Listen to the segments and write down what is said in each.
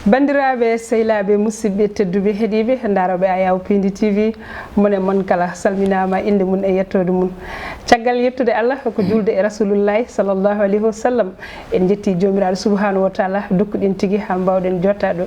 bandiraɓe sehilaɓe musidɓe tedduɓe heeɗiɓe daroɓe Ayaw Pindi TV mone moon kala salminama inde mum e yettode mum caggal yettude Allah ko julde e rasulullahi sallllahu alayhi wa sallam en jetti jomiraɗo subhanahu wa taala dokkuɗen tigui ha mbawɗen jottaɗo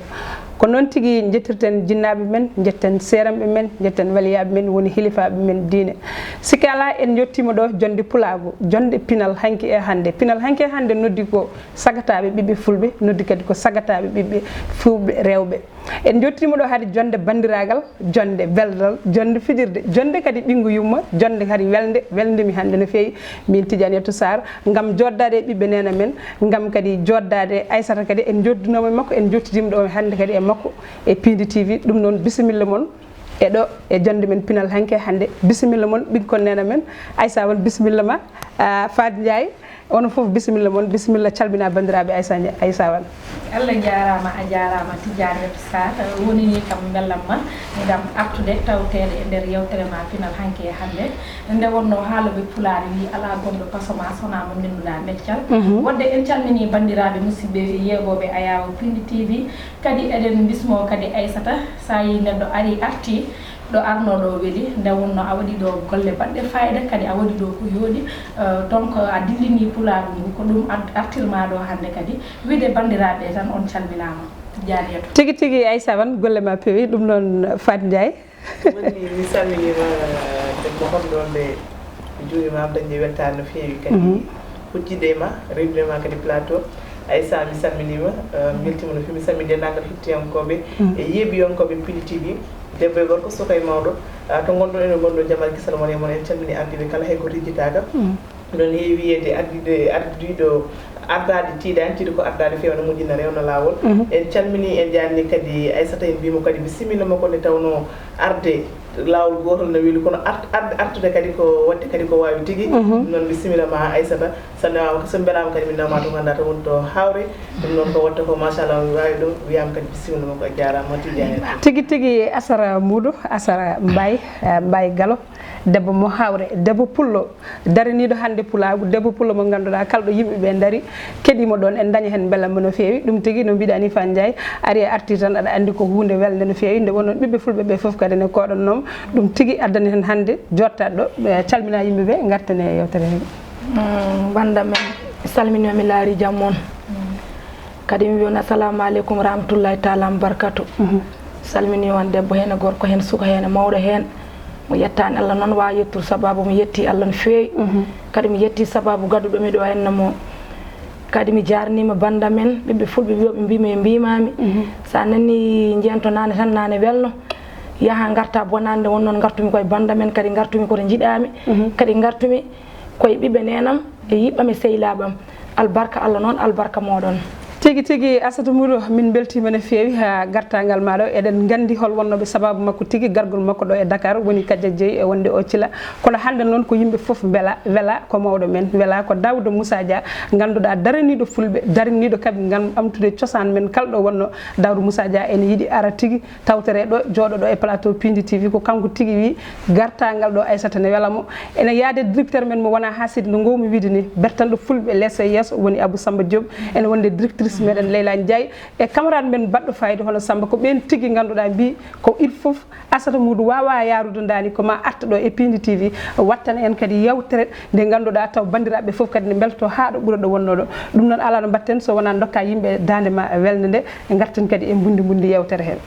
ko noon tigui jettirten jinnaɓe men jetten seramɓe men jetten waliyaɓe men woni hilifaɓe men diine sikki ala en jottima ɗo jonde pulago jonde pinal hanki e hande noddi ko sagataɓe ɓiɓɓe fulɓe noddi kadi ko sagataɓe ɓiɓɓe fulɓe rewɓe en jottima ɗo haade jonde bandiragal jonde beldal jonde fijirde jonde kadi ɓinngu yumma jonde kadi weldemi hande no fewi min Tidianiatou Sarr gam joddade e ɓiɓɓe nena men gam kadi joddade Aissata kadi en joddunoma e makko en jottidima ɗo hande kadi e makko e Pindi TV ɗum noon bisimilla moon e ɗo e jonde men pinal hanke hande bisimilla moon ɓinkon nena men Aissa won bisimilla ma Fadi Ndiaye onon foof bisimilla moon bisimilla calmina bandiraɓe Aissa wan Allah jarama a jarama Tidianiatou Sarr woni ni kam bellamma gam artude tawtede e nder yewtere ma pinal hanke hande nde wonno haaloɓe pulaar wi ala gonɗo pasoma sonama minnuɗa meccal wonde en calmini bandiraɓe musidɓe yeeɓoɓe Ayaw Pindi TV kadi eɗen bismo kadi Aissata sa yi neɗɗo ari arti ɗo arnoɗo weeli nde wonno a waɗi ɗo golle baɗɗe fayida kadi a waɗi ɗo ko yooɗi donc a dillini pulaar ngu ko ɗum artirma ɗo hande kadi wiide bandiraɓe tan on calminama Tidianiatou tigui tigui Aissa wan golle ma peewi ɗum noon Fadi Ndiaye woni mi salminima debbo homɗonde juurima dañde wettare no fewi kadi hucciɗe ma rewdema kadi plateau Aissa mi salminima beltima no fewi mi salmini dendagal hettiyankoɓe e yeeɓiyonkoɓe Pindi TV debbo e gorko suka e mawɗo to gonɗon ene gonɗo jamal kisal mon e mon en calmini ardiɓe kala hay goto jitaka ɗon heewi wiyede ardiɗo ardade tiiɗani tiiɗi ko ardade fewna moƴƴina rewna lawol en calmini en janni kadi Aissata en mbimo kadi bisimilla makko nde tawno arde lawol gotol no weeli kono artude kadi ko wadde kadi ko wawi tigui noon bisimilla ma Aissata so nawama so mbelama kadi min nawma to ganda to woni to hawre ɗum noon ko watta ko machallah mi wawi ɗo wiyama kadi bisimilla makko a jarama Tidianiatou tigui tigui Asara Moudou Asara Mbaye Gallo debbo mo hawre debbo pullo daraniɗo hande pulagu debbo pullo mo ganduɗa kalɗo yimɓeɓe daari keɗima ɗon en dañi hen belamma no fewi ɗum tigui no mbiɗani Fadi Ndiaye ari arti tan aɗa andi ko hunde welde no fewi nde wonnon ɓiɓɓe fulɓe ɓe foof kadi ne koɗonnom ɗum tigui addani hen hande jottaɗo ɗo calmina yimɓeɓe gartane yewtere he banda men salminima mi laari jaam moon kadi mi wiyona assalamu aleykum rahmatullahi taala barkatu salmini on debbo hen e gorko hen suka hen e mawɗo hen mo yettani Allah noon wawa yettude sababu mi yetti Allah no fewi kadi mi yetti sababu gadduɗomi ɗo henna mo kadi mi jarnima banda men ɓiɓɓe fulɓe wiyoɓe mbimi e mbimami sa nani jento nane tan nane welno yaha garta bonande won noon gartumi koye banda men kadi gartumi koto jiɗami kadi gartumi koye ɓiɓɓe nenam e yiɓɓam e sehilaɓam albarka Allah noon albarka moɗon tigui tigui Aissata Moudou min beltima no fewi ha gartagal ma ɗo eɗen gandi hol wonnoɓe sababu makko tigui gargol makko ɗo e Dakar woni Kadia Dieyi e wonde o Thilla kono hande noon ko yimɓe foof weela ko mawɗo men weela ko Daouda Moussa Dia ganduɗa daraniɗo fulɓe daraniɗo kadi gam ɓamtude cosaan men kalɗo wonno Daouda Moussa Dia ene yiiɗi ara tigui tawtere ɗo jooɗo ɗo e plateau Pindi TV ko kanko tigui wi gartagal ɗo Aissata ne weelamo ene yaade directeur men mo wona haside no gowmi wiide ni bertanɗo fulɓe lesso e yesso woni Abou Samba Diop ene wonde directrice meɗen Leyla Ndiaye e camarade men baɗɗo fayida hono Samba ko ɓen tigui ganduɗa mbi ko il faut Aissata Moudou wawa yarude dani koma arta ɗo e Pindi TV wattana en kadi yewtere nde ganduɗa taw bandiraɓe foof kadi ne belto ha ɗo ɓuura ɗo wonno ɗo ɗum noon ala no batten so wona dokka yimɓe dande ma welde nde garten kadi e bundi yewtere hen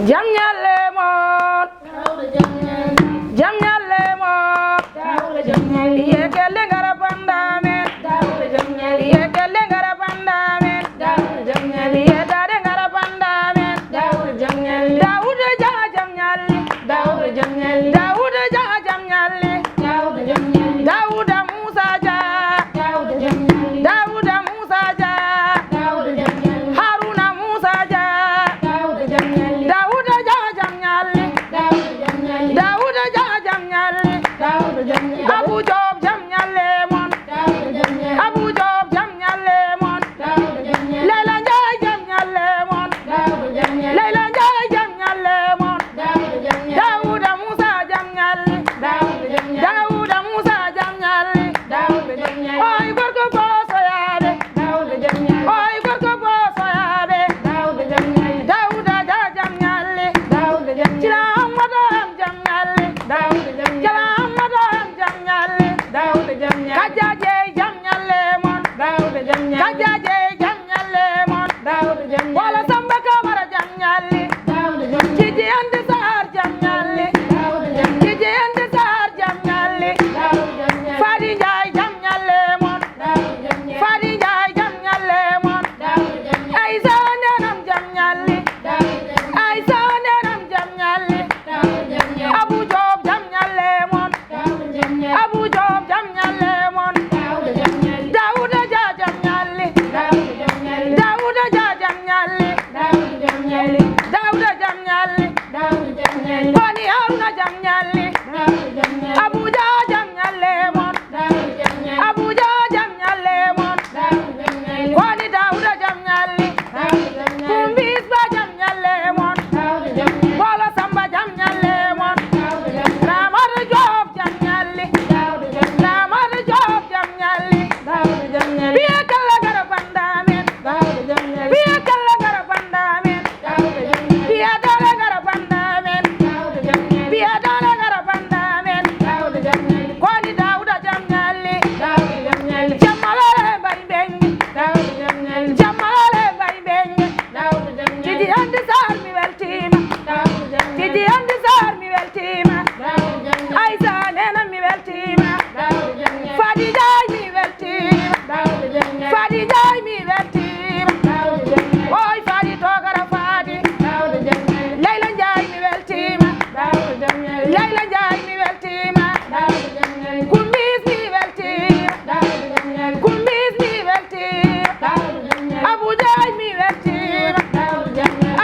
jam ñalle mon jam ñalle mon yekelle gara banda men yekelle gara banda men yedade gara banda men Daouda Dia jam ñalli Daouda Dia jam ñalli Daouda Moussa Dia Daouda Moussa Dia Haruna Moussa Dia Daouda Dia jam ñalli Daouda Dia jam ñalli Abou Diop jam ñalle mon oy gorko bosoyaɓe oy gorko bosoyaɓe Dawda jam ñalle cila Amadou am jam ñalle cila Amadou am jam ñalle kajaje jam ñalle mon kajaje jam ñalle mon wala Samba Kamara jam ñalle Jiji Ande Sarr jam ñalle Jiji Ande Sarr jam ñalle Fadi Njaay jam ñalle mon Fadi Njaay jam ñalle mon ay sa nenam jam ñalle ay sa nenam jam ñalle Abu Job jam ñalle mon Abu Job jam ñalle mon Dawda ja jam ñalle Dawda ja jam ñalle Dawda jam ñalle Bani Haruna jam ñalle Abuja jam ñalle mon Abuja jam ñalle mon Wani Dawda jam ñalle Kumbis ba jam ñalle mon Bola Samba jam ñalle mon Ramar Job jam ñalle Ramar Job jam ñalle Biya kala gara bandamen Biya kala gara bandamen Biya dole gara bandamen Biya dole gara bandamen Kwani Dawda jam ñalle Jamalale bay bengi Jamalale bay bengi Jiji Ande Sarr mi weltima Jiji Ande Sarr mi weltima Aïssa nena mi weltima Fadi Njaay mi weltima Fadi Njaay mi weltima oy Fadi togara Fadi Layla Njaay mi weltima Layla Njaay mi weltima Kumbis mi weltima Kumbis mi weltima Abu Njaay mi weltima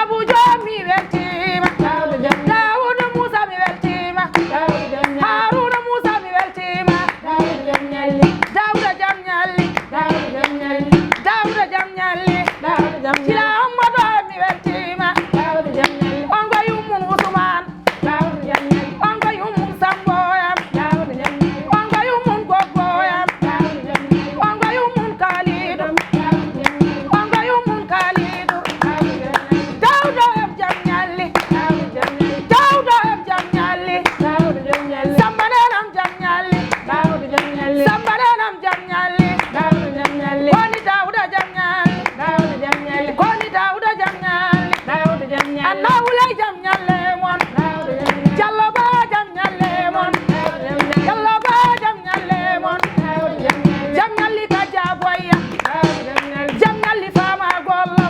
Abu Job mi weltima Dawuda Musa mi weltima Haruna Musa mi weltima Dawda jam ñalle Dawda jam ñalle cila Amadou mi weltima ongo yummum Ousmane ongo yummum Samboyam ongo yummum Goggoyam ongo yummum Kalidou ongo yummum Kalidou Dawda am jam ñalle Dawda am jam ñalle Samba nenam jam ñalle Samba nenam jam ñalle koni Dawda jam ñalle koni Dawda jam ñalle Anna Wulay jam ñalle mon Jallo Ba jam ñalle mon Jallo Ba jam ñalle mon jam ñalli Kaja Boya jam ñalli Fama Gollo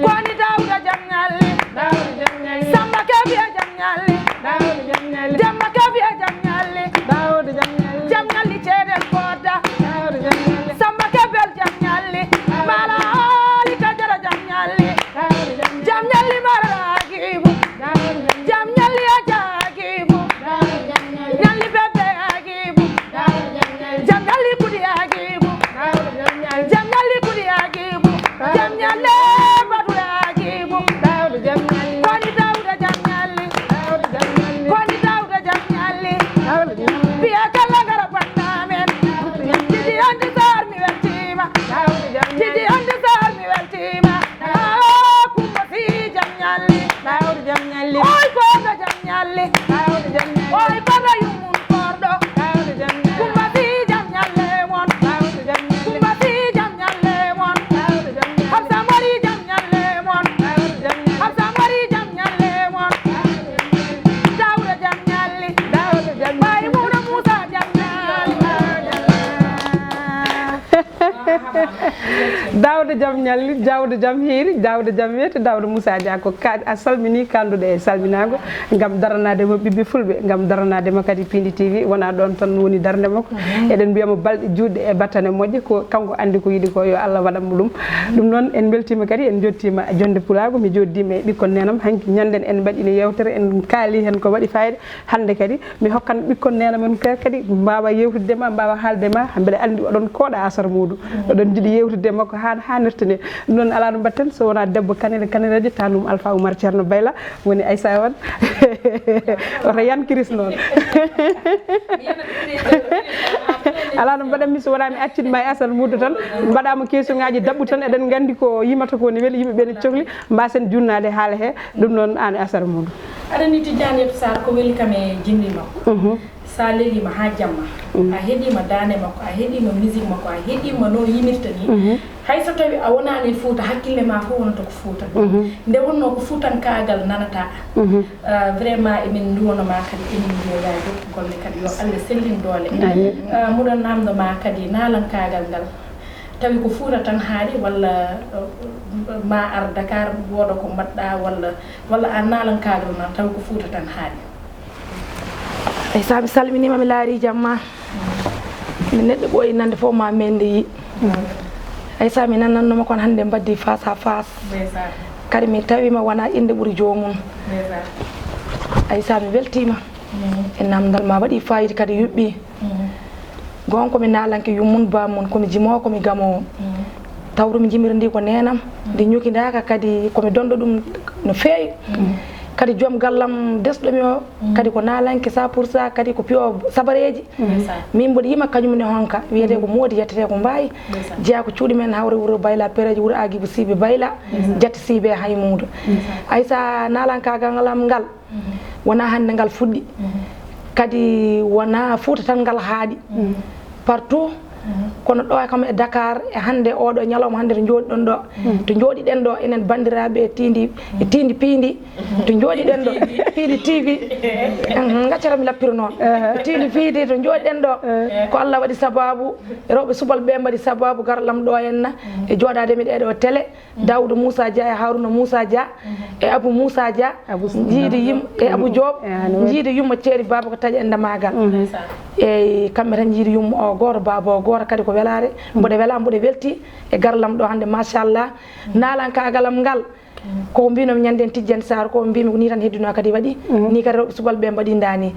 koni Dawda jam ñalle Samba Kebiya jam ñalle Demba Kebiya jam ñalle jam ñalli Ceden Koda Samba Kebel jam ñalle Mala Ali Kajara jam ñalle jam ñalli Mara Agibu jam ñalli Aja Agibu ñalli Bebe Agibu jam ñalli Kudi Agibu jam ñalli Kudi Agibu jam ñalle Badu Agibu koni Dawda jam ñalle koni Dawda jam ñalle biya kala gara bandamen Jiji Ande Sarr mi weltima Jiji Ande Sarr mi weltima Kumba si jam ñalle oy Koga jam ñalle oy Koga yummum Kordo Kumba si jam ñalle mon Kumba si jam ñalle mon Hamsa Mari jam ñalle mon Hamsa Mari jam ñalle mon Dawda jam ñalle Baye Muna Musa jam Dawda jam ñalli Dawda jam hiiri Dawda jam wiyete Dawda Moussa Dia ko ka a salmini kanduɗe e salminago gam daranadema ɓiɓɓe fulɓe gam daranadema kadi Pindi TV wona ɗon tan woni darde makko eɗen mbiyamo balɗe juɗɗe e battane moƴƴe ko kanko andi ko yiiɗi ko yo Allah waɗanmo ɗum ɗum noon en beltima kadi en jottima jonde Pulago mi joddima e ɓikkon nenam hanki ñanden en mbaɗino yewtere en kaali hen ko waɗi fayida hande kadi mi hokkan ɓikkon nena men kadi mbawa yewtidema mbawa haaldema mbeɗa andi oɗon kooɗa asar muɗum oɗon jiiɗi yewtide makko ha hannirtene ɗum noon ala no mbatten so wona debbo kaneleji tanum Alpha Oumar Ceerno Bayla woni Aissa Wan oto yankiris noon ala no mbaɗa mi so wona mi accide ma e Asal Moudou tan mbaɗama question ngaji dabɓu tan eɗen gandi ko yimata ko ne weeli yimɓe ɓe ne cohli mbasen junnade haala he ɗum noon an e Asal Moudou aɗani Tidiane Yatu Sarr ko weli kam e jinni makko sa lelima ha jamma a heeɗima dande makko a heeɗima musique makko a heeɗima no yimirta ni hay so tawi a wonani Fouta hakkille ma fof wonata ko Fouta nde wonno ko Foutankagal nanata vraiment emin duwonoma kadi emin jeeya golle kadi yo Allah sellin doole muɗon namdoma kadi nalankagal ngal tawi ko Fouta tan haaɗi walla ma ar Dakar woɗa ko mbaɗɗa walla a nalankagal ma tawi ko Fouta tan haaɗi ay sa mi salminima mi laari jamma mi neɗɗo ɓooyi nande fof ma mende yi ay sa mi nannannoma kono hannde mbaddi face à face kadi mi tawima wona inde ɓuuri jomum ay sa mi weltima e namdal ma waɗi fayida kadi yuɓɓi gon komi nalanke yummum bamum komi jimowo komi gamowo tawru mi jimiri ndi ko nenam ndi ñukidaka kadi komi donɗo ɗum no feewi kadi joom gallam desɗomi o kadi ko nalanke 100% kadi ko piyo sabareji min mboɗo yima kañumne honka wiyete ko moodi yettete ko mbawi jeeya ko cuuɗi men hawre wuuro Bayla Péréji wuuro Aguibou Siby Bayla jatti Siby Haymoudo ay sa nalankagal ngalam ngal wona hande ngal fuɗɗi kadi wona Fouta tan ngal haaɗi partout kono ɗo kam e Dakar e hande oɗo ñalawma hande to jooɗiɗon ɗo to jooɗiɗen ɗo enen bandiraɓe tindi piindi to jooɗiɗen ɗo piindi TV gaccata mi lappiri noon tindi piindi to jooɗiɗen ɗo ko Allah waɗi sababu rewɓe subalɓe ɓe mbaɗi sababu garlam ɗo henna e jooɗade mi ɗeɗo télé Daoudou Moussa Dia e Harouna Moussa Dia e Abou Moussa Dia jiidi yim e Abou Diop jiidi yummo ceeri baba ko taƴi enda magal eyyi kamɓe tan jiidi yummo o goto baba o goto kadi ko welare mboɗo wela mboɗo welti e garlam ɗo hande machallah naalankagalam ngal ko mbinomi ñanden Tidiane Sarr ko mbimi ko ni tan heddino kadi waɗi ni kadi rewɓe subalɓe mbaɗi dani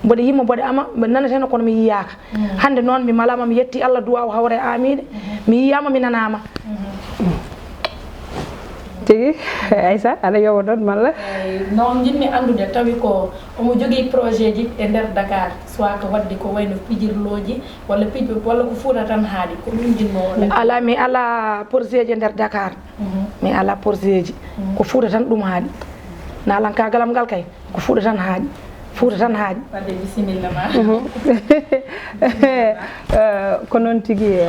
mboɗo yimma mboɗo ama mboɗo nanateno kono mi yiyaka hande noon mi malama mi yetti Allah duwaw hawre amide mi yiyama mi nanama tigi Aissa aɗa yowo ɗon malla non jinmi andude tawi ko omo jogui projet ji e nder Dakar soit ko wadde ko wayno pijirloji walla pijɓe walla ko Fouta tan haaɗi ko ɗum jinno ala mi ala projet ji nder Dakar mi ala projet ji ko Fouta tan ɗum haaɗi naalankagalam ngal kay ko Fouta tan haaɗi Fouta tan haaɗi wadde bisimilla ma ko noon tigui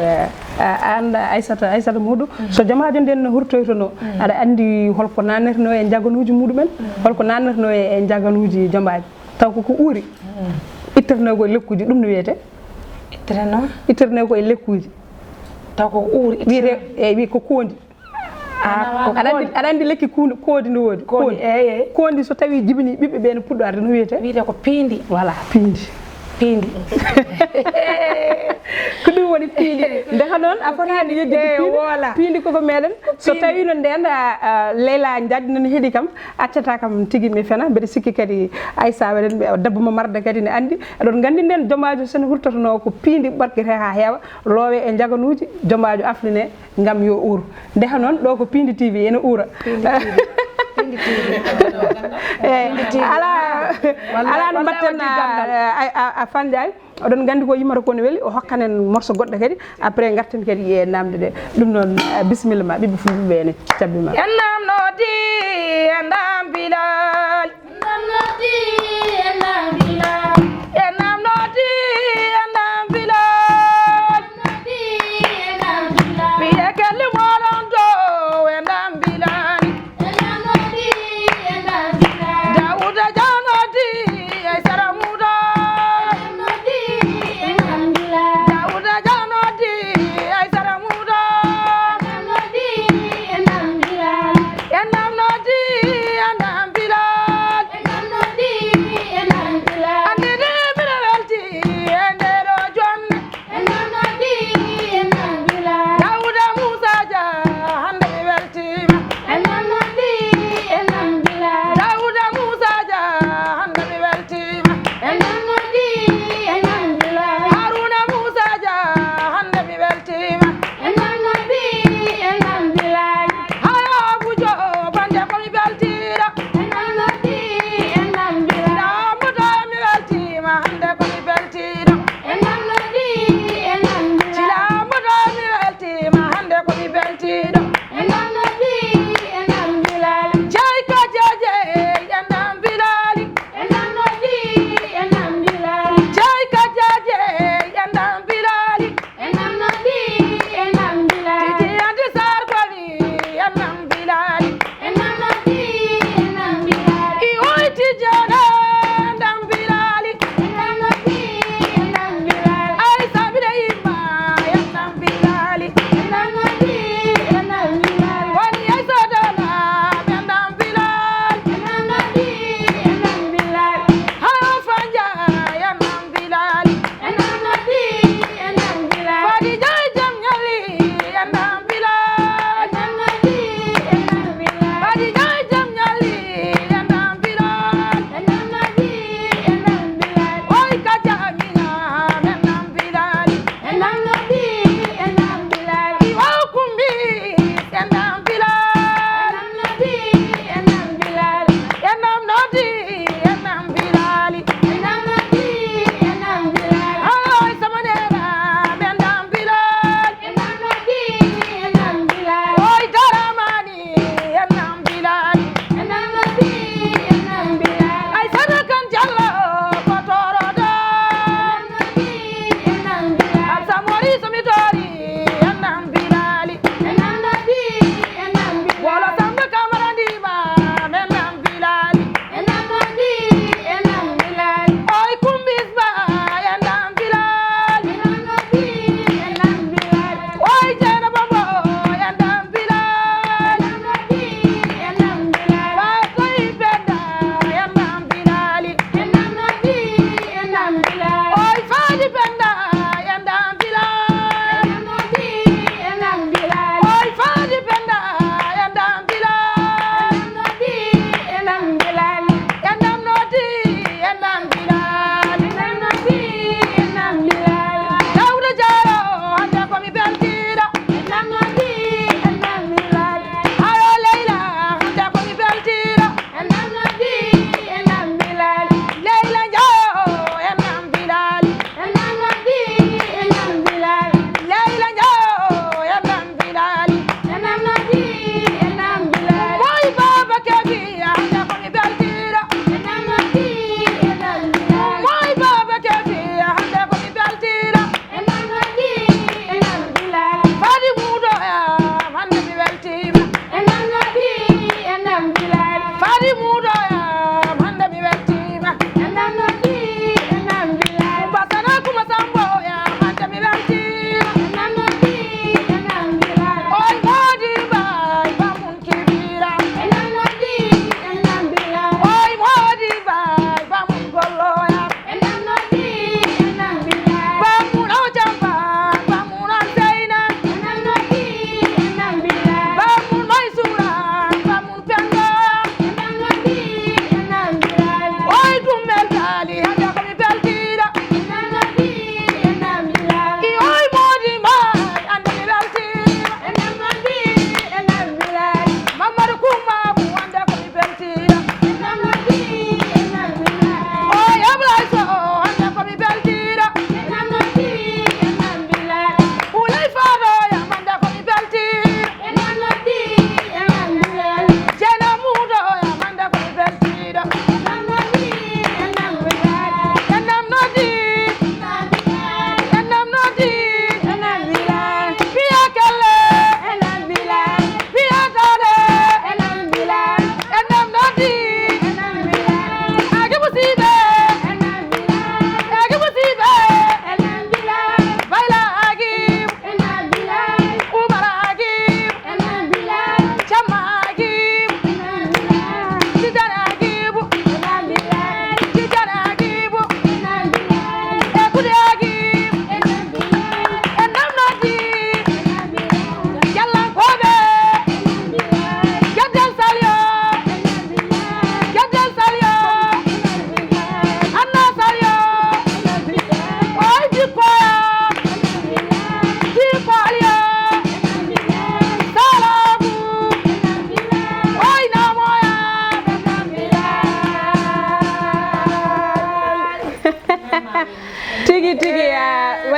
anda Aissata Moudou so jamajo nden no hurtoytono aɗa andi holko nanirno e jaganuji muɗumen holko nanirno e jaganuji jombaji taw koko uuri ittirno koye lekkuji ɗum no wiyete ittirno koye lekkuji taw koko uuri wiyete eyyi wi ko kondi aɗa andi lekki koodi no woodi kondi so tawi jibini ɓiɓɓe ɓe no puɗɗo arde no wiyete ko piindi voilà piindi ko ɗum woni piindi ndeka noon a fotani yejjide piindi koko meɗen so tawi no nden Leyla Diagne noon heeɗi kam accata kam tigui mi fena mbeɗa sikki kadi Aissa waɗen debbo mo marde kadi ne andi eɗon gandi nden jomajo sene hurtotono ko piindi ɓorkete ha heewa loowe e jaganuji jomajo afline gam yo uuro ndeka noon ɗo ko Piindi TV ene uura ala no mbatten a Fandiaye oɗon gandi ko yimmata ko ne weeli o hokkanen morceau goɗɗo kadi après garten kadi e namde ɗe ɗum noon bisimilla ma ɓiɓɓe fulɓe ɓe ne cabbi ma en namnodi en nambilal wiye kelli moɗon to en nambilani Daouda janodi ay Sara Moudo Daouda janodi ay Sara Moudo en namnodi en nambilal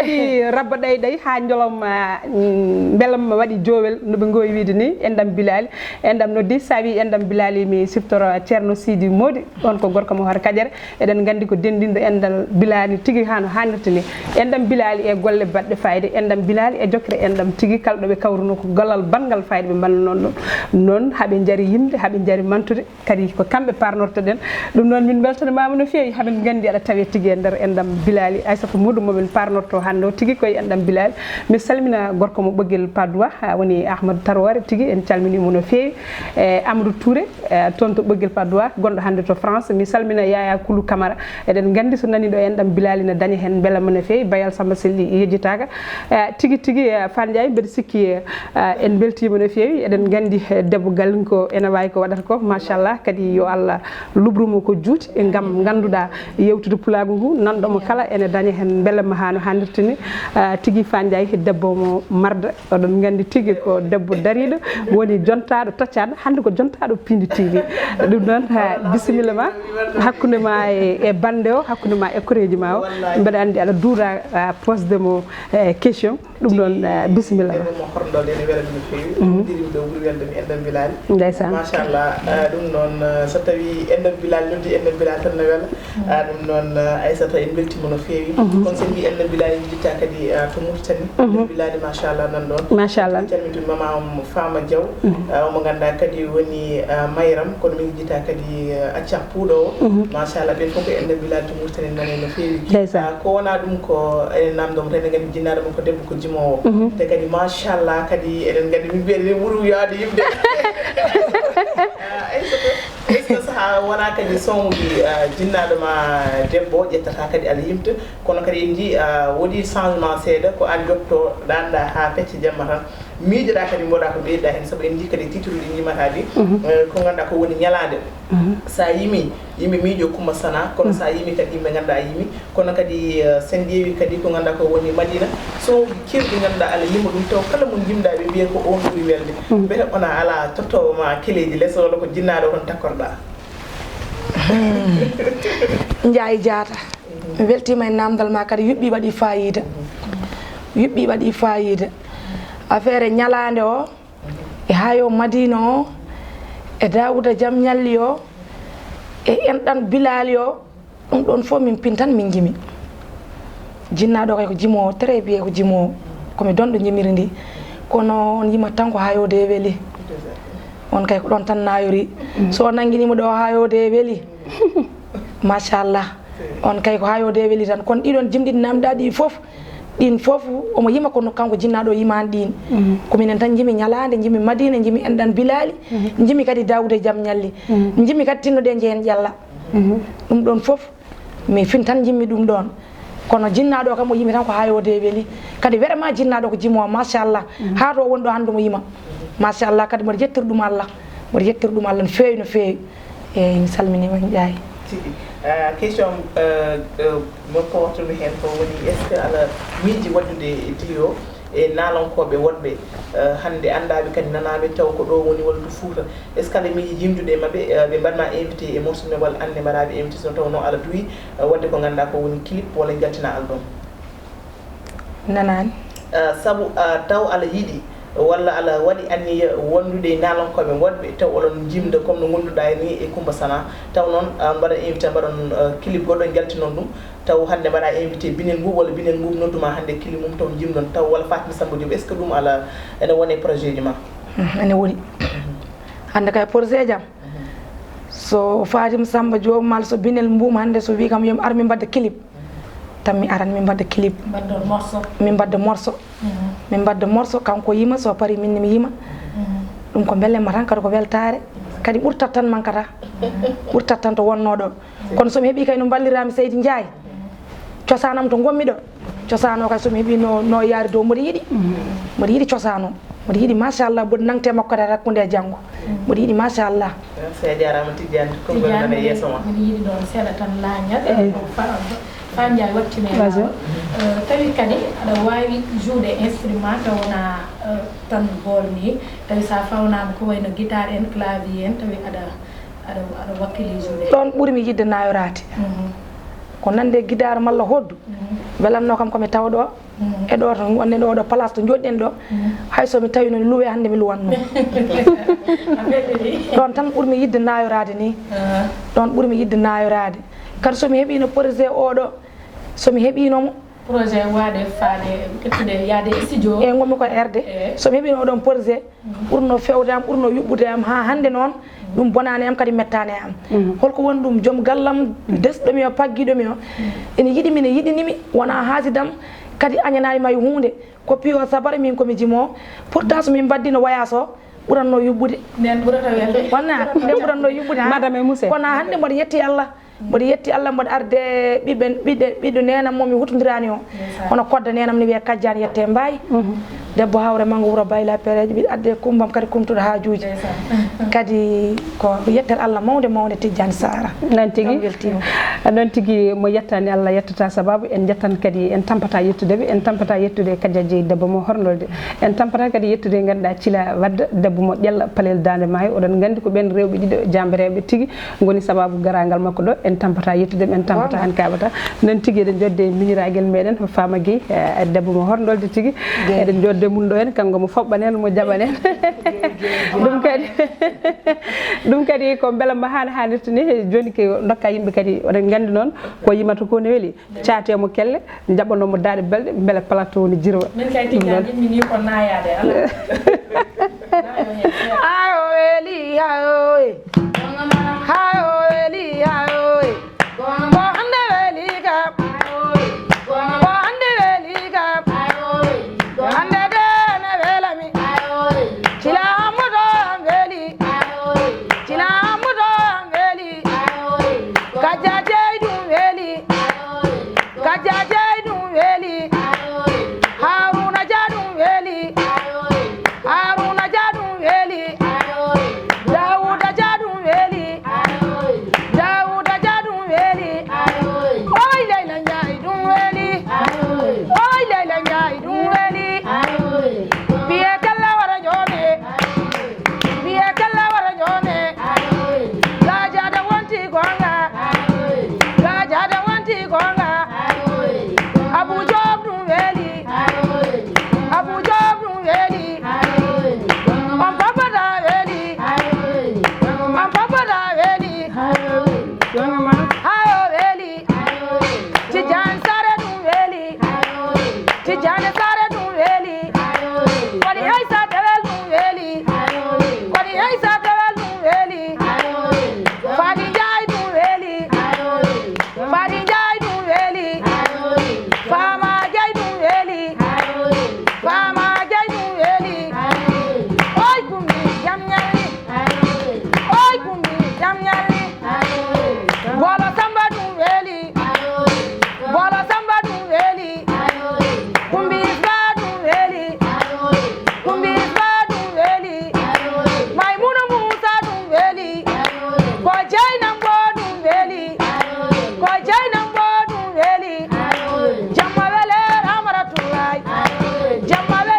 kadi rabba ɗay ha jolom belam waɗi jowel noɓe gowi wiide ni endam Bilali endam noddi sa wi endam Bilali mi siftoro ceerno Sidi Modi on ko gorko mo har Kadiare eɗen gandi ko dendinɗo endal Bilali tigui hano hannirta ni endam Bilali e golle baɗɗe fayde endam Bilali e jokkere endam tigui kala ɗoɓe kawruno ko gollal bangal fayde ɓe mbanno noon ɗum noon haaɓe jaari yimde haaɓe jaari mantude kadi ko kamɓe parnortoɗen ɗum noon min beltanimama no fewi haaɓe gandi aɗa tawe tigui e nder endam Bilali Aissatou Modou momin parnorto hande o tigui koye endam Bilali mi salmina gorko mo ɓoggel Padoua woni Ahmadou Tarore tigui en calminimo no fewi e Amadou Touré toon to ɓoggel Padoua gonɗo hande to France mi salmina Yaya Koulou Camara eɗen gandi so nani ɗo endam Bilali ne daña hen beelama no fewi Bayal Samba Selli yejjitaka tigui Fane Ndiaye mbeɗa sikki en beltima no fewi eɗen gandi debbo gallinko ene wawi ko waɗata ko machallah kadi yo Allah lubrumo ko juuti e gam ganduɗa yewtude pulagu ngu nanɗomo kala ene daña hen beelama hano hannirta ni tigui Fane Ndiaye debbo mo marda oɗon gandi tigui ko debbo dariɗo woni jontaɗo toccaɗo hande ko jontaɗo pindi TV ɗum noon bisimilla ma hakkude ma e bande o hakkude ma e koreji ma o mbeɗa andi aɗa duura posde mo question ɗum noon bisimilla mo horɗo ene welani no fewi diri ɗo ɓuuri weldemi endam Bilali ndeysan machallah ɗum noon so tawi endam Bilali noddi endam Bilali tan ne wela ɗum noon Aissatou en beltima no fewi kono sen mbi endam Bilali jitta kadi to Mauritanie endam Bilali machallah nan ɗon machallah calmintu mama Fama Diaw omo ganduɗa kadi woni Mayram kono min jitta kadi accam puuɗo o machallah ɓen fof ko endam Bilali to Mauritanie nane no fewi ko wona ɗum ko enen namdomo tan eɗen gandi jinnaɗo mo ko debbo ko jimowo te kadi machallah kadi eɗen gandi min mbiyeɗe ɓuuri yaade yimde est ce que saha wona kadi sonwude jinnaɗo ma debbo ƴettata kadi aɗa yimta kono kadi en jii woodi changement seeɗa ko an jotto ɗanɗa ha pecce jamma tan miijoɗa kadi mboɗa ko ɓeyɗa hen saabu en jii kadi titre ɗi jimataɗi ko ganduɗa ko woni ñalade sa yimi yimɓe miijo Coumba Sana kono sa yimi kadi yimɓe ganduɗa yimi kono kadi sen ƴeewi kadi ko ganduɗa ko woni Madina so kirɗi ganduɗa ala yima ɗum taw kala mum jimɗa ɓe mbiyen ko on ɓuuri welde beete ona ala tottowo ma keleji less walla ko jinnaɗo kon takkorɗa Ndiaye Diatta mi weltima e namdal ma kadi yuɓɓi waɗi fayida yuɓɓi waɗi fayida affaire ñalande o e hayo Madina o e Dawouda Jam ñalli o e enɗan Bilali o ɗum ɗon fof min pintan min jimi jinnaɗo kay ko jimowo très bien ko jimowo komi donɗo jimiri ndi kono on yima tan ko hayode e weeli on kay ko ɗon tan nayori so nanguinima ɗo hayode e weeli machallah on kay ko hayode e weeli tan kono ɗiɗon jimɗiɗi namɗa ɗi foof ɗin foof omo yima kono kanko jinnaɗo yimani ɗin kominen tan jimi ñalade jimi Madina jimi enɗan Bilali jimi kadi Dawouda Jam ñalli jimi kadi tinnoɗe jehen ƴella ɗum ɗon foof mi fin tan jimmi ɗum ɗon kono jinnaɗo kam o yimi tan ko hayode e weeli kadi vraiment jinnaɗo ko jimowo machallah ha to wonɗo hande mo yima machallah kadi mboɗo yettir ɗum Allah mboɗo yettir ɗum Allah no fewi no fewi eyyi mi salminima Ndiaye tigi question mo portumi hen ko woni est ce que ala miiji waddude diyo e naalonkoɓe wonɓe hande andaɓe kadi nanaɓe taw ko ɗo woni walla to Fouta est ce que aɗa miiji yimdude mabɓe ɓe mbaɗma invité e morsume walla ande mbaɗaɓe invité so taw noon aɗa duwi wadde ko ganduɗa ko woni clip walla jaltina album nanani saabu taw ala yiiɗi walla ala waɗi anniya wondude naalonkoɓe wonɓe taw oɗon jimda comme no gonduɗa ni e Coumba Sana taw noon mbaɗa invité mbaɗon clip goɗɗo jaltinon ɗum taw hande mbaɗa invité Binel Mbuub walla Binel Mbuub nodduma hande clip mum taw jimɗon taw walla Fatima Samba Diop est ce que ɗum ala ene wone projet ji ma ene woni hande kay projet jam so Fatima Samba Diop mal so Binel Mbuum hande so wi kam yomi ar min mbadda clip tan mi aran min mbadda clip min mbadda morceau min mbadda morceau kanko yima so pari minne mi yima ɗum ko bellemma tan kadi ko weltare kadi ɓurtat tan mankata ɓurtat tan to wonno ɗo kono somi heeɓi kay no ballirami Seydi Ndiaye cosanam to gommi ɗo cosan o kay somi heeɓi no yaari dow mboɗo yiɗi cosan o mboɗo yiɗi machallah mboɗo nangte makko kadi hakkude e janggo mboɗo yiɗi machallah seydi jarama Tidiane konngol nana yesso ma mbiɗa yiɗi ɗon seeɗa tan laañat Fane Ndiaye wattine tawi kadi aɗa wawi joude instrument taw wona tan bool ni tawi sa fawnama ko wayno guitare en clavier en tawi aɗa wakkili joude ɗon ɓuurimi yidde nayorade ko nande guitare malla hoddu welanno kam komi tawa ɗo e ɗo to wonde ɗo place to joɗɗen ɗo hay somi tawi noon luwe hannde mi luwanno ɗon tan ɓurmi yidde nayorade ni ɗon ɓurmi yidde nayorade kadi somi heeɓino projet oɗo somi heeɓinomo projet waade faade kettude yaade studio e gommi ko erde somi heeɓino oɗon projet ɓurno fewde am ɓurno yuɓɓude am ha hannde noon ɗum bonani am kadi mettani am holko woni ɗum joom gallam desɗomi o pagguiɗomi o ene yiɗimi ne yiɗinimi wona haasidam kadi añanani may hunde ko piyo sabara min komi jimo pourtant somin mbaddino voyage o ɓuranno yuɓɓude nden ɓurata welde wonna nden ɓuranno yuɓɓude madame e monsieur kono hannde mboɗo yetti Allah mboɗo yetti Allah mboɗo arde ɓiɗɗo nenam momi hutodirani o hono kodda nenam ni wiye kajjani yette mbayi debbo hawre mango wuuro bayla pereje mbiɗa adde kumbam kadi kumtuɗo hajuji kadi ko yettere Allah mawde mawde Tidiane Sara non tigui mo yettani Allah yettata sababu en jettan kadi en tampata yettudeɓe en tampata yettude Kadia Dieye debbo mo horlode en tampata kadi yettude ganduɗa Thila Wadda debbo mo ƴella palel dande maayo oɗon gandi ko ɓen rewɓe ɗiɗo jambereɓe tigui goni sababu garagal makko ɗo en tampata yettudeɓe en tampata han kaɓata non tigui eɗen jodde miñiraguel meɗen Fama Gueye debbo mo horlode tigui eɗen jodde mum ɗo hen kanko mo foɓɓanen mo jaɓanen ɗum kadi ko beela mo hannirta ni joni ko dokka yimɓe kadi oɗen gandi noon ko yimata ko ne weeli caatemo kelle jaɓanomo daaɗe belɗe beele plateau ne jirwa min kay tigani min ko nayade ala ayo weeli ayo hayo weeli ayo ko hande weeli kam ko hande weeli kam hande de ne weelami Thila Amadou am weeli Thila Amadou am weeli Kadia Dieye ɗum weeli Kadia Dieye ɗum weeli Haruna Dia ɗum weeli Haruna Dia ɗum weeli Dawuda Dia ɗum weeli Dawuda Dia ɗum weeli oy Leyla Ndiaye ɗum weeli oy Leyla Ndiaye ɗum weeli biye kala wara jome biye kala wara jome gajada wonti gonga gajada wonti gonga Abu Job ɗum weeli Abu Job ɗum weeli on papata weeli on papata weeli hayo weeli Tidiane Sara ɗum weeli Tidiane Sara ɗum weeli kodi haysa dewel ɗum weeli kodi haysa dewel ɗum weeli Fadi Ndiaye ɗum weeli Fadi Ndiaye ɗum weeli Fama Gueye ɗum weeli Fama Gueye ɗum weeli oy kumbi jam ñalli oy kumbi jam ñalli Bolo Samba ɗum weeli Bolo Samba ɗum weeli kumbi isba ɗum weeli kumbi isba ɗum weeli Maymuna Musa ɗum weeli ko Jeynambo ɗum weeli ko Jeynambo ɗum weeli jamma wele Ramaratullahi jamma wele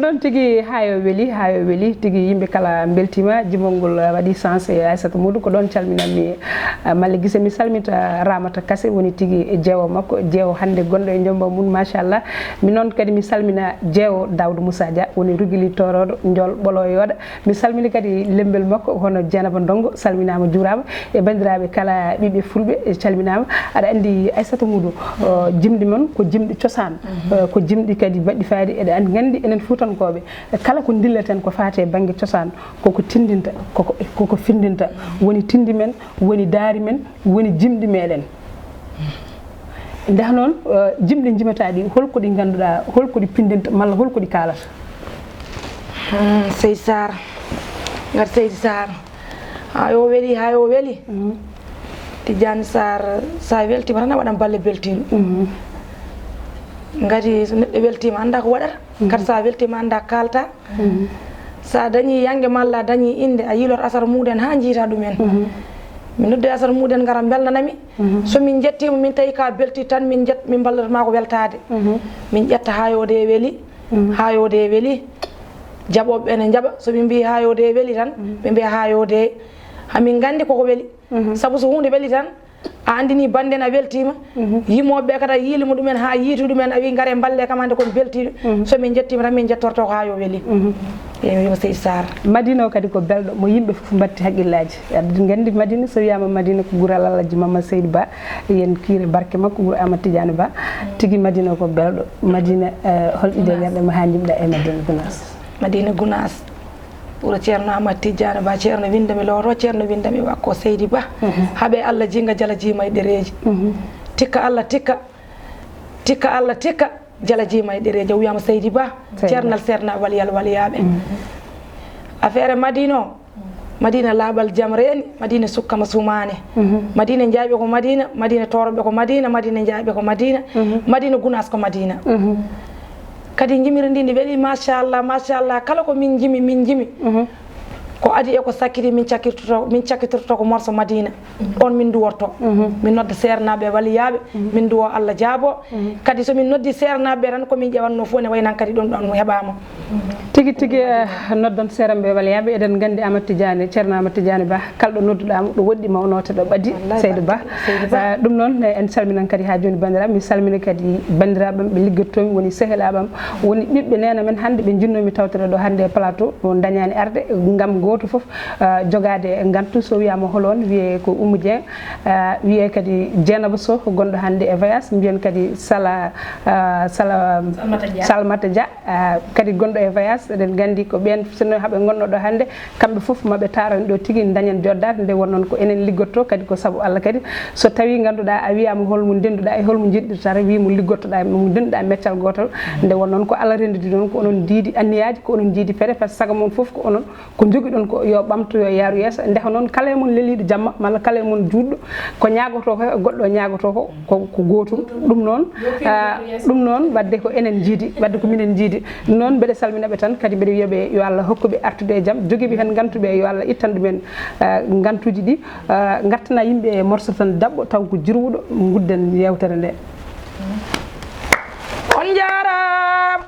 noon tigi hayo weli tigi yimɓe kala beltima jimolngol waɗi sens e Aissatou Moudou ko ɗon calminanmi malle guise mi salmita Ramata Kassé woni tigi jeewo makko jeewo hande gonɗo e jomba mum machallah mi noon kadi mi salmina jeewo Daoudou Moussa Dia woni rugili toroɗo jol ɓoloyoɗo mi salmini kadi lembel makko hono Dieynaba Ndongo salminama juurama e bandiraɓe kala ɓiɓe fulɓe calminama aɗa andi Aissatou Moudou jimɗi mon ko jimɗi cosaan ko jimɗi kadi baɗɗi faadi eɗe gandi enen fuutankoɓe kala ko dillaten ko fate banggue cosaan koko tindinta koko findinta woni tindi men woni daari men woni jimɗi meɗen nde noon jimɗi jimata ɗi holko ɗi ganduɗa holko ɗi pindinta malla holko ɗi kalata Seydi Sar ngar Seydi Sar ha yo weeli Tidiane Sar sa weltima tan a waɗan balle beltiɗo ngati so neɗɗo weltima anda ko waɗata kadi sa weltima anda kalta sa dañi yangue malla dañi inde a yiilot asara muɗen ha jiita ɗumen min nodde asara muɗen gara belnanami somin jettima min tawi ka belti tan min ballatma ko weltade min ƴetta ha yode e weeli jaɓoɓe ene jaɓa somin mbi ha yode e weeli tan ɓe mbiya ha yode hamin gandi koko weeli saabu so hunde weeli tan a andini banden a weltima yimoɓe kadi a yiilimo ɗumen ha yiitu ɗumen a wi gaare balle kam hande komi beltiɗo somin jettima tan min jettorto ko ha yo weeli mi wima Seydi Sar Madina o kadi ko belɗo mo yimɓe foof batti haqqillaji aɗa gandi Madina so wiyama Madina ko guural Alaji Mamadou Seydou Ba yen kiire barke makko guuro Amadou Tidiane Ba tigui Madina ko belɗo Madina holɗide werɗe mo ha jimɗa e Madina Gounass ɓuuro ceerno Amadou Tidiane Ba ceerno windami lowto ceerno windami wakko Seydi Ba haaɓe Allah jinga jala jima e ɗereji tikka Allah tikka jala jima e ɗereji o wiyama Seydi Ba ceernal serna waliyal waliyaɓe affaire Madina laaɓal jaam reeni Madina sukkama sumane Madina jaaɓe ko Madina toroɓe ko Madina jaaɓe ko Madina Gounass ko Madina kadi jimiri ndi ndi weeli machallah kala ko min jimi ko adi e ko sakkiri min cakkitorto ko morso Madina on min duworto min nodda sernaɓe waliyaɓe min duwo Allah jaabo kadi somin noddi sernaɓe tan komin ƴewanno fof ne waynan kadi ɗum ɗon heɓama tigui noddon seramɓe waliyaɓe eɗen gandi ceerno Amadou Tidiane Ba kalɗo nodduɗamo ɗo woɗɗi mawnote ɗo ɓaadi Seydou Ba ɗum noon en salminan kadi ha joni bandiraɓe mi salmina kadi bandiraɓam ɓe liggottomi woni sehelaɓam woni ɓiɓɓe nena men hande ɓe jinnomi tawtere ɗo hande e plateau mo dañani arde gam goto foof jogade gantu so wiyama holon wiye ko Oumou Dieng wiye kadi Dieynaba Sow gonɗo hande e voyage mbiyen kadi Salmata Dia kadi gonɗo e voyage eɗen gandi ko ɓen sinno haaɓe gonno ɗo hande kamɓe foof maɓe tarani ɗo tigui dañen joddade nde wonnon ko enen liggotto kadi ko saabu Allah kadi so tawi ganduɗa a wiyama holmo denduɗa e holmo jiɗɗirta tan wimo liggottoɗa mo denduɗa meccal gotal nde wonnon ko Allah rendidi ɗon ko onon diidi anniyaji ko onon diidi feere par ce que sago mon foof ko onon ko jogui ɗon ko yo ɓamto yo yaaru yeeso ndeha noon kala e mon leeliɗo jamma malla kala e mon juɗɗo ko ñagoto ko goɗɗo ñagoto ko gotum ɗum noon wadde ko enen jiidi wadde ko minen jiidi noon mbeɗa salminaɓe tan kadi mbeɗa wiyaɓe yo Allah hokkuɓe artude e jaam joguiɓe hen gantuɓe yo Allah ittan ɗumen gantuji ɗi gartana yimɓe e morso tan dabɓo taw ko jirwuɗo gudden yewtere nde on jarama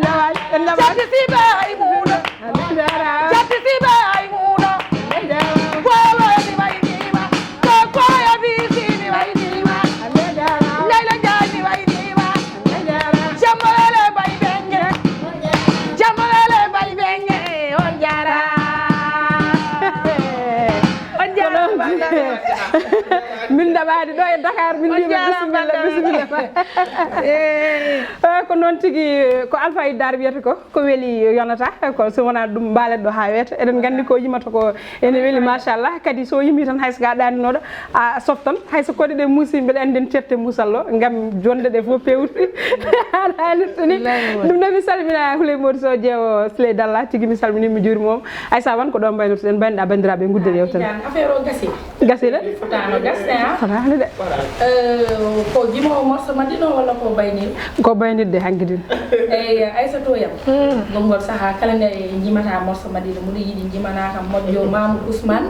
jatti siba ay muda jatti siba ay muda bolo di way diwa ko ya bi si di way diwa layla jaay di way diwa jamale bay benge on jara min daɓaade ɗo e Dakar min mbima bisimilla ko noon tigi ko Alpha Iddar wiyata ko weeli yonata ko so wona ɗum mbaalen ɗo ha weeta eɗen nganndi ko yimata ko ene weeli machallah kadi so yimi tan hayso ga ɗaninoɗo a softan hayso koɗe ɗe muusi mbeɗa anndi en certe musallo ngam jonde ɗe fof pewti haɗa haalirta ni ɗum noon mi salmina Houleye Modou Sow Jeewo Siley Dalla tigi mi salmini mi juurimomo Aissa Wane ko ɗo mbaynotoɗen mbaynoɗa bandiraɓe guddel yewtere affaire o gasi gasi de fotano gasde ha fotani de ko jimowo morso madino walla ko baynir ko baynirde hankkidin eyyi Aissatou yam gongol saaha kala nde jimata morso madina muɗo yiiɗi jimana kam moƴƴo Mamoudou Ousmane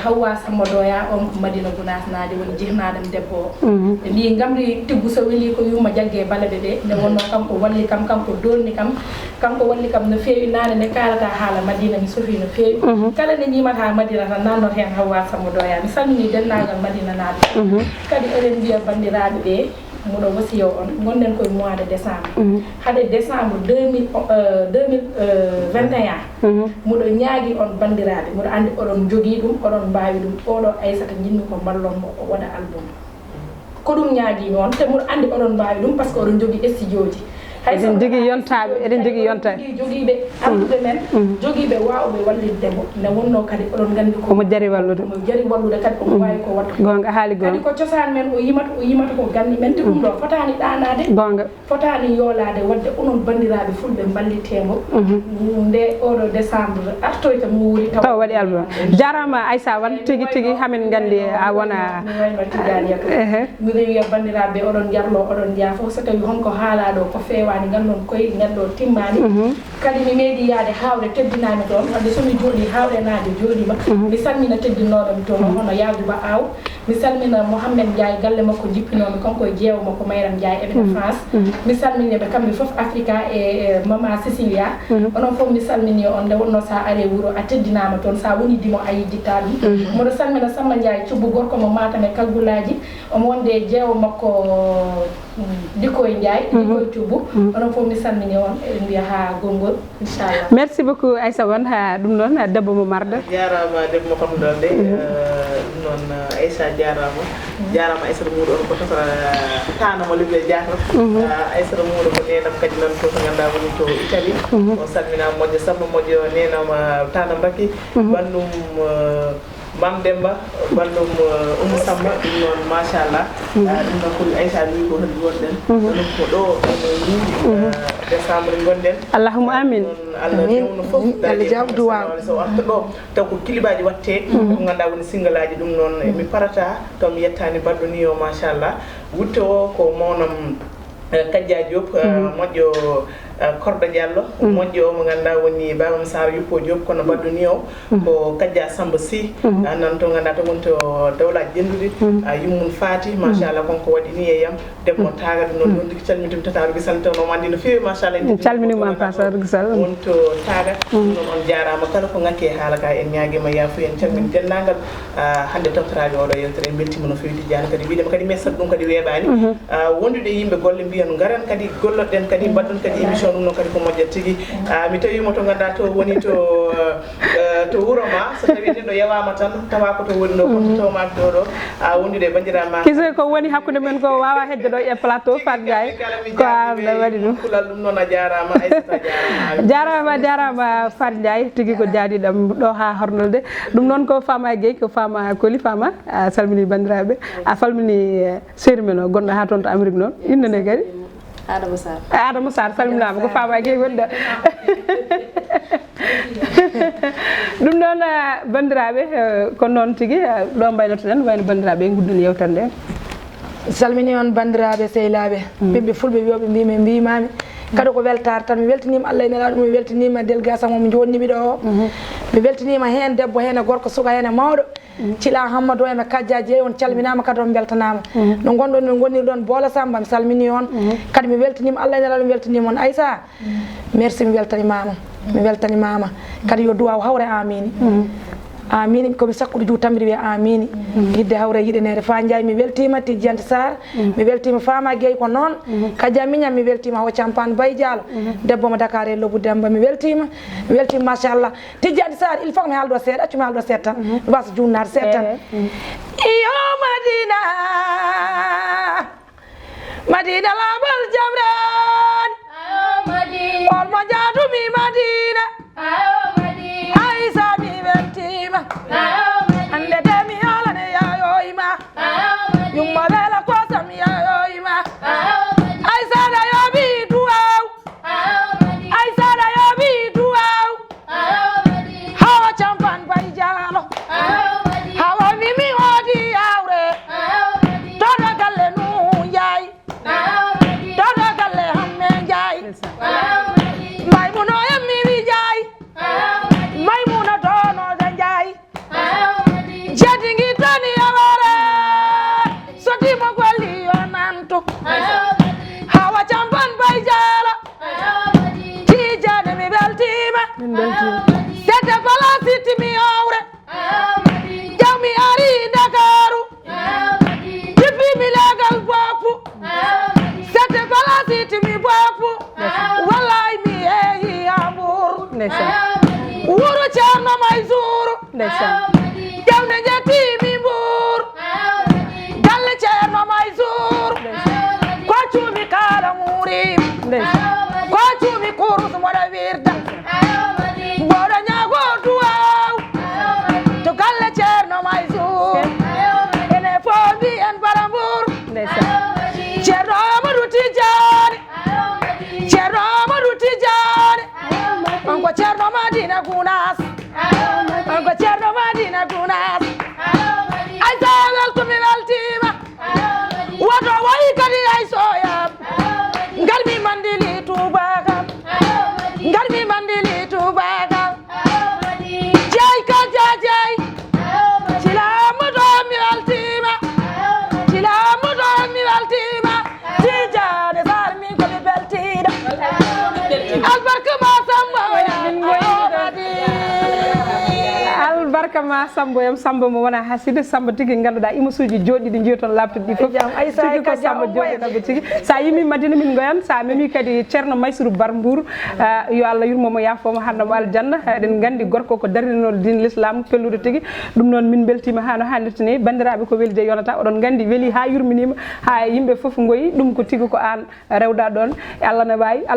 Hawwa Samba Doya on ko Madina Gounass nade woni jehnadam debbo o ɓe mbi gamri tiggu so weeli ko yumma jagge balade ɗe nde wonno kanko walli kam kanko dolni kam kanko walli kam no feewi nane nde kalata haala Madina mi sofi no feewi kala nde jimata Madina tan nannoto hen Hawwa Samba Doya mi salmini dennagal Madina naaɓe kadi eɗen mbiya bandiraɓe ɓe muɗo wasiyo on gonɗen koye mois de décembre haade décembre 2021 muɗo ñaagui on bandiraɓe muɗo andi oɗon jogui ɗum oɗon mbawi ɗum oɗo Aissata jinmi ko ballonmo o waɗa album ko ɗum ñaagui noon te muɗo andi oɗon mbawi ɗum par ce que oɗon jogui studio ji eɗen jogui yontaɓe eɗen jogui yontaɓe joguiɓe artuɓe men joguiɓe wawɓe walliddemo ne wonno kadi oɗon gandi komo jari wallude omo jari wallude kadi omo wawi ko wadde gonga haali kadi gonga ko cosaan men o yimata ko ganni men te ɗum ɗo fotani ɗanade gonga fotani yoolade wadde onon bandiraɓe fulɓe ballitemo nde oɗo décembre artoyta mo wuuri taw waɗi album jarama Aissa Wane tigui tigui hamin gandi a wona mi wayno tiganiyako miɗo wiya bandiraɓe oɗon jarlo oɗon jaa fof so tawi honko haalaɗo ko fewani gandon koye neɗɗo timmani kadi mi meeɗi yaade hawde teddinami toon wadde somi jooɗi hawɗenade jooɗima mi salmina teddinoɗomi toon hono Yadouba Aw mi salmina Mouhamed Ndiaye galle makko jippinomi konko e jeewo makko Mayram Ndiaye eɓe France mi salminiɓe kamɓe foof Africa e Mama Cécilia onon foof mi salmini on nde wonno sa are wuuro a teddinama toon sa woni dimo a yidditta ɗum mboɗo salmina Samba Ndiaye cubbu gorko mo Matam e kaggulaji omo wonde e jeewo makko Dikoye Ndiaye Dikoye Thioub onon fof mi salmini on eɗen mbiya ha gongol inchallah merci beaucoup Aissa Wane ha ɗum noon debbo mo marde jarama debbo mo kam ɗon de ɗum noon Aissa jarama Aissata Moudou on ko totora tanamo libre jator Aissata Moudou ko nenam kadi nan to ganduɗa woni to Italie o salminama moƴƴo Samba moƴƴo nenama tanam Raky bandum Mam Demba bandum Oumou Samba ɗum noon machallah ɗum noon ko Aissa wi ko hadi wonɗen ɗum ko ɗo wuuri décembre gonɗen allahumma amin Allah dewno fof Allah jabdu waw so arta ɗo taw ko kilibaji watte ko ganduɗa woni single aji ɗum noon mi parata taw mi yettani badɗo ni o machallah wutte o ko mawnam Kadja Diop moƴƴo Korda Diallo moƴƴo mo ganduɗa woni Babam Sar Yuppo Diop kono badɗo ni o ko Kadja Samba Sy nan to ganduɗa to wonto dawlaji jenduɗi yummum Fati machallah konko waɗi ni e yam debbo taga ɗum noon ɗum calmintum tataru gisal to no mandi no fewi machallah calminima pastor gisal wonto taga ɗum noon on jarama kala ko ngakki e haala ka en ñaguima yafu en calmini dennagal hande toftorade oɗo yewtere en beltima no fewi Tidiane kadi wiidema kadi messat ɗum kadi weeɓani wondude yimɓe golle mbiya no garan kadi golloɗen kadi mbaɗɗon kadi émission ɗum noon kadi ko moƴƴat tigui mi tawima to ganduɗa to woni to wuuro ma so tawi neɗɗo yewama tan tawa ko to woni ɗo koto tawmaki ɗo ɗo wondude bandiraɓe kise ko woni hakkude men ko wawa hedde ɗo e plateau Fat Gaye ko amɗa waɗi ɗum kulal ɗum noon a jarama Aissata jarama Fat Gaye tigui ko jaadiɗam ɗo ha hornolde ɗum noon ko Fama Gueye ko Fama Koli Fama a salmini bandiraɓe a falmini séri men o gonɗo ha toon to Amérique noon innene kadi Adama Sarr salminama ko Fama Gueye wonɗa ɗum noon bandiraɓe ko noon tigui ɗo mbaynotoɗen wayno bandiraɓe guddon yewtere nde salmini on bandiraɓe sehilaɓe ɓiɓɓe fulɓe wiyoɓe mbimi mbimami kadi ko weltare tan mi weltanima Allah e nelaɗo mi weltanima délégation mo jonnimi ɗo o mi weltanima hen debbo hen e gorko suka hen e mawɗo Thila Hammadou eme Kaddiaji on calminama kadi on beltanama no gonɗon no goniri ɗon Bola Samba mi salmini on kadi mi weltanima Allah e nelaɗo mi weltanima on Aissa merci mi weltanimama kadi yo duwaw hawre amini amini komi sakkude juu tamiri wiya amini yidde hawre yiɗenede fa Ndiaye mi weltima Tidiane Sarr mi weltima Fama Gueye ko noon Kadia Mignam mi weltima Hawa Campane Baye Diallo debbo mo Dakar e Lobou Demba mi weltima machallah Tidiane Sarr il faut que mi haaldo seeɗa accu mi haaldo seeɗa tan mi wasa junnade seeɗa tan iyo Madina laɓal jamran olmo jaatumi Madina Aissa mi weltima hande de mi halane yayoyma yumma wela kosam yayoyma Aissa da yoɓi duwaw Aissa da yoɓi duwaw Hawa Campane Baye Diallo Hawa mimi hoodi yawre toɗo galle nu Ndiaye toɗo galle Hamme Ndiaye Maymuno yammi wi Ndiaye Maymuna donoɗo Ndiaye jedingi tani yawara sotimo golli yo nanto Hawa Campane Baye Diallo Tidiane mi weltima sete palasiti mi yawre jawmi ari Dakaru jippi mi legal boppu sete palasiti mi boppu wallahi mi yeehi Hambour wuro Ceerno Maysouru jawde jettimi Mbour galle Ceerno Maysouru ko cuumi kala muurim ko cuumi kurus moɗo wirda mboɗo ñaago duwaw to galle Ceerno Maysouru ene foofi en bara Mbour Ceerno Amadou Tidiane Ceerno Amadou Tidiane on ko Ceerno Madina Gounass on ko Ceerno Madina Gounass Aissa weltumi weltima woto wayi kadi ay soyam ngarmi mandili tubakam ngarmi mandili tubakam jeey Kadia jeey Thila Hammadou mi weltima Thila Hammadou mi weltima Tidiane Sarr min komi beltiɗo albarka ma albarka ma samboyam Samba mo wona haside Samba tigi ganduɗa imasuji joɗɗiɗi jiiton labtude ɗi foof tigi ko Samba joɗɗinaɓe tigi sa yimi Madina min goyan sa memi kadi Ceerno Maysourou Bar Mbour yo Allah yurmomo yafomo hannamo aljanna eɗen gandi gorko ko darninol din l'islam pelluɗo tigi ɗum noon min beltima ha no hannirta ni bandiraɓe ko weeli de yonata oɗon gandi weeli ha yurminima ha yimɓe foof goyi ɗum ko tigi ko an rewɗa ɗon Allah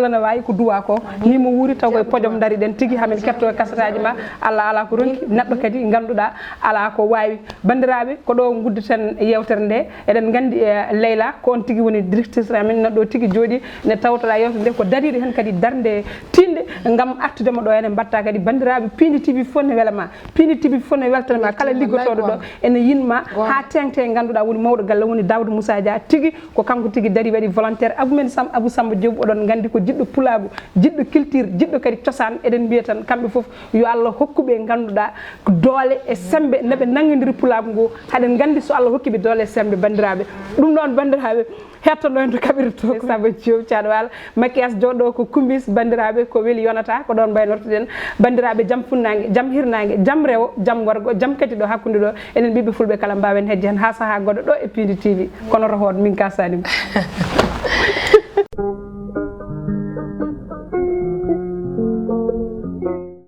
ne wawi ko duwa ko ni mo wuuri taw koye podium dari ɗen tigi hamin ketto kasataji ma Allah ala ko ronki neɗɗo kadi ganduɗa ala ko wawi bandiraɓe ko ɗo guddeten yewtere nde eɗen gandi Leyla ko on tigi woni directrice amin neɗɗo tigi jooɗi ne tawtoɗa yewtere nde ko dariɗo hen kadi darde tinde gam artudema ɗo ene mbatta kadi bandiraɓe Pindi TV fof ne welama Pindi TV fof ne weltanama kala liggotoɗo ɗo ene yinma ha tengte ganduɗa woni mawɗo galle woni Daouda Moussa Dia tigi ko kanko tigi dari waɗi volontaire Abou Samba Diop oɗon gandi ko jiɗɗo pulagu jiɗɗo culture jiɗɗo kadi cosaan eɗen mbiya tan kamɓe foof yo Allah hokkuɓe ganduɗa doole e sembe neɓe nangodiri pulagu ngu haɗen gandi so Allah hokkiɓe doole e sembe bandiraɓe ɗum noon bandiraɓe hettoɗo en to kaɓirto ko Samba Diop Thiaɗo Walo maquillage joɗɗo ko kumbis bandiraɓe ko weeli yonata ko ɗon mbaynortoɗen bandiraɓe jaam funnague jaam hirnague jaam rewo jaam worgo jaam kadi ɗo hakkude ɗo enen ɓiɓɓe fulɓe kala mbawen hedde hen ha saaha goɗɗo ɗo e Pindi TV kono rohode min kasanima